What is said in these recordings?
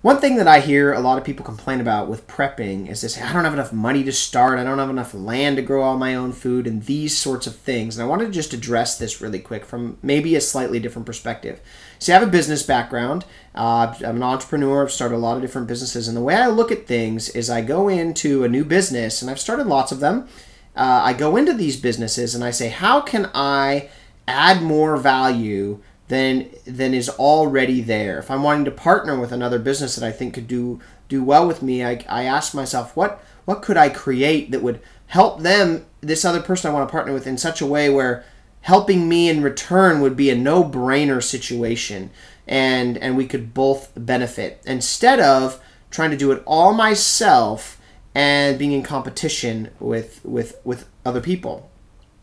One thing that I hear a lot of people complain about with prepping is they say, I don't have enough money to start, I don't have enough land to grow all my own food, and these sorts of things. And I wanted to just address this really quick from maybe a slightly different perspective. See, I have a business background. I'm an entrepreneur. I've started a lot of different businesses. And the way I look at things is I go into a new business, and I've started lots of them. I go into these businesses and I say, how can I add more value than is already there? If I'm wanting to partner with another business that I think could do well with me, I ask myself, what could I create that would help them, this other person I want to partner with, in such a way where helping me in return would be a no-brainer situation, and we could both benefit, instead of trying to do it all myself and being in competition with other people.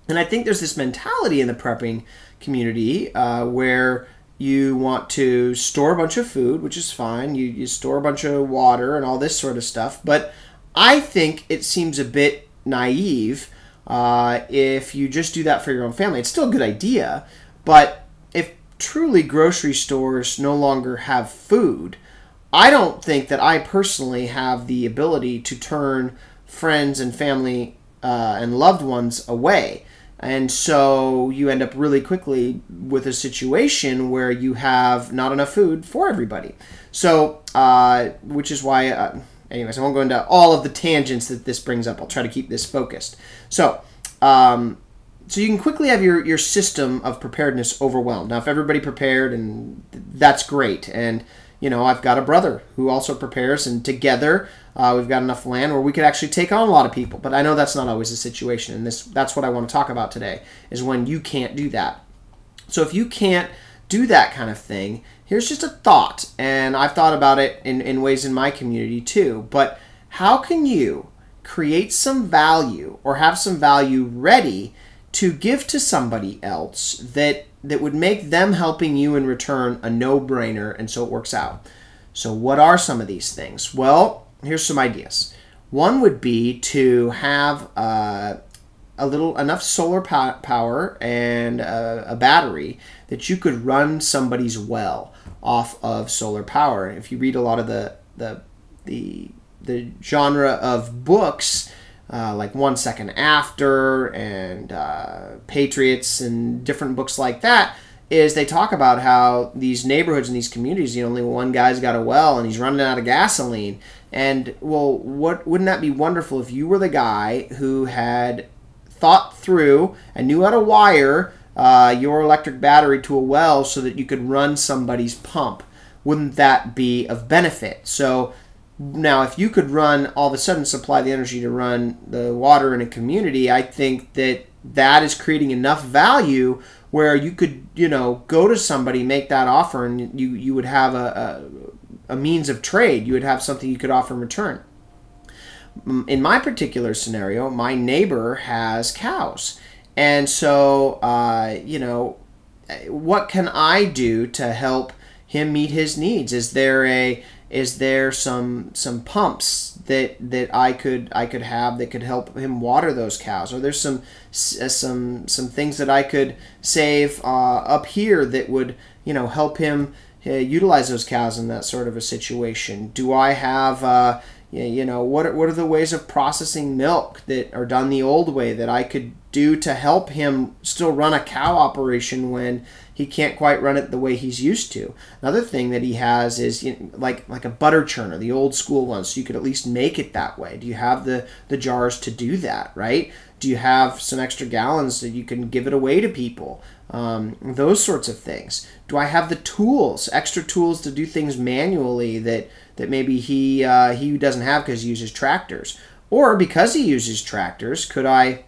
And I think there's this mentality in the prepping community where you want to store a bunch of food, which is fine. You store a bunch of water and all this sort of stuff. But I think it seems a bit naive if you just do that for your own family. It's still a good idea, but if truly grocery stores no longer have food, I don't think that I personally have the ability to turn friends and family and loved ones away. And so you end up really quickly with a situation where you have not enough food for everybody. So, which is why, anyways, I won't go into all of the tangents that this brings up. I'll try to keep this focused. So, so you can quickly have your system of preparedness overwhelmed. Now, if everybody prepared, and that's great. And you know, I've got a brother who also prepares, and together we've got enough land where we could actually take on a lot of people. But I know that's not always the situation, and that's what I want to talk about today, is when you can't do that. So if you can't do that kind of thing, here's just a thought, and I've thought about it in ways in my community too, but how can you create some value or have some value ready to give to somebody else that would make them helping you in return a no-brainer, and so it works out? So what are some of these things? Well, here's some ideas. One would be to have enough solar power and a battery that you could run somebody's well off of solar power. If you read a lot of the genre of books, like 1 Second After and Patriots and different books like that, is they talk about how these neighborhoods and these communities, only one guy's got a well and he's running out of gasoline. And, well, wouldn't that be wonderful if you were the guy who had thought through and knew how to wire your electric battery to a well so that you could run somebody's pump? Wouldn't that be of benefit? So now, if you could all of a sudden supply the energy to run the water in a community, I think that is creating enough value where you could, go to somebody, make that offer, and you would have a means of trade. You would have something you could offer in return. In my particular scenario, my neighbor has cows. And so, what can I do to help him meet his needs? Is there some pumps that I could have that could help him water those cows? Or there's some things that I could save up here that would help him utilize those cows in that sort of a situation? Do I have what are the ways of processing milk that are done the old way that I could do to help him still run a cow operation when he can't quite run it the way he's used to? Another thing that he has is like a butter churner, the old school one, so you could at least make it that way. Do you have the jars to do that, right? Do you have some extra gallons that you can give it away to people? Those sorts of things. Do I have the tools, extra tools to do things manually that maybe he doesn't have because he uses tractors? Or because he uses tractors, could I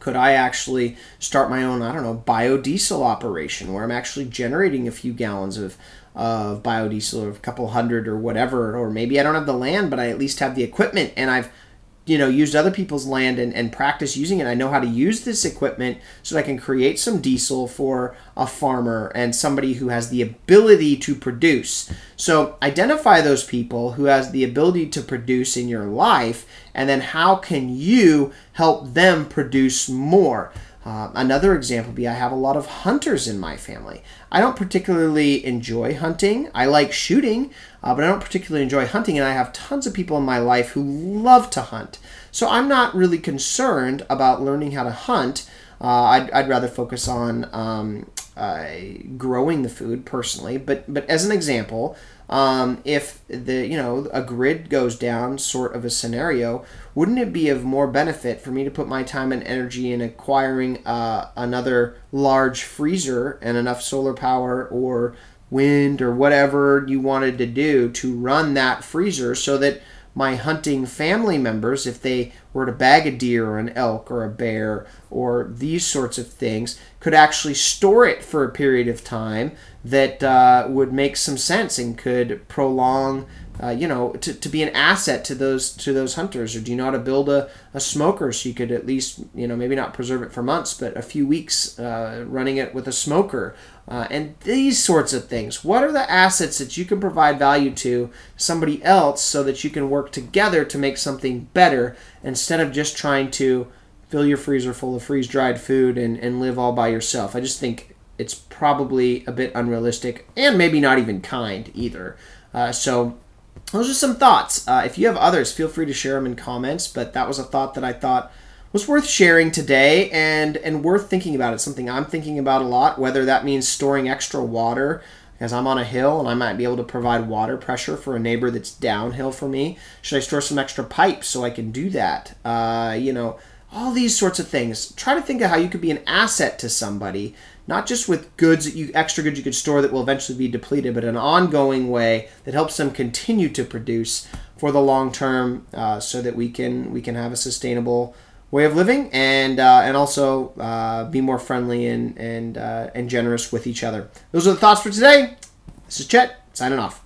actually start my own, biodiesel operation where I'm actually generating a few gallons of biodiesel, or a couple hundred or whatever? Or maybe I don't have the land, but I at least have the equipment, and I've used other people's land and practice using it. I know how to use this equipment so that I can create some diesel for a farmer and somebody who has the ability to produce. So identify those people who has the ability to produce in your life, and then how can you help them produce more? Another example would be I have a lot of hunters in my family. I don't particularly enjoy hunting. I like shooting, but I don't particularly enjoy hunting, and I have tons of people in my life who love to hunt. So I'm not really concerned about learning how to hunt. I'd rather focus on growing the food personally. But as an example, if a grid goes down, sort of a scenario, wouldn't it be of more benefit for me to put my time and energy in acquiring another large freezer and enough solar power or wind or whatever you wanted to do to run that freezer, so that my hunting family members, if they were to bag a deer or an elk or a bear or these sorts of things, could actually store it for a period of time that would make some sense and could prolong, to be an asset to those hunters? Or do you know how to build a smoker so you could at least, maybe not preserve it for months, but a few weeks running it with a smoker? And these sorts of things. What are the assets that you can provide value to somebody else so that you can work together to make something better, instead of just trying to fill your freezer full of freeze-dried food and live all by yourself? I just think it's probably a bit unrealistic and maybe not even kind either. So those are some thoughts. If you have others, feel free to share them in comments, but that was a thought that I thought was worth sharing today and worth thinking about. It's something I'm thinking about a lot, whether that means storing extra water because I'm on a hill and I might be able to provide water pressure for a neighbor that's downhill from me. Should I store some extra pipes so I can do that? All these sorts of things. Try to think of how you could be an asset to somebody, not just with extra goods you could store that will eventually be depleted, but an ongoing way that helps them continue to produce for the long term, so that we can have a sustainable way of living and also be more friendly and generous with each other. Those are the thoughts for today. This is Chet, signing off.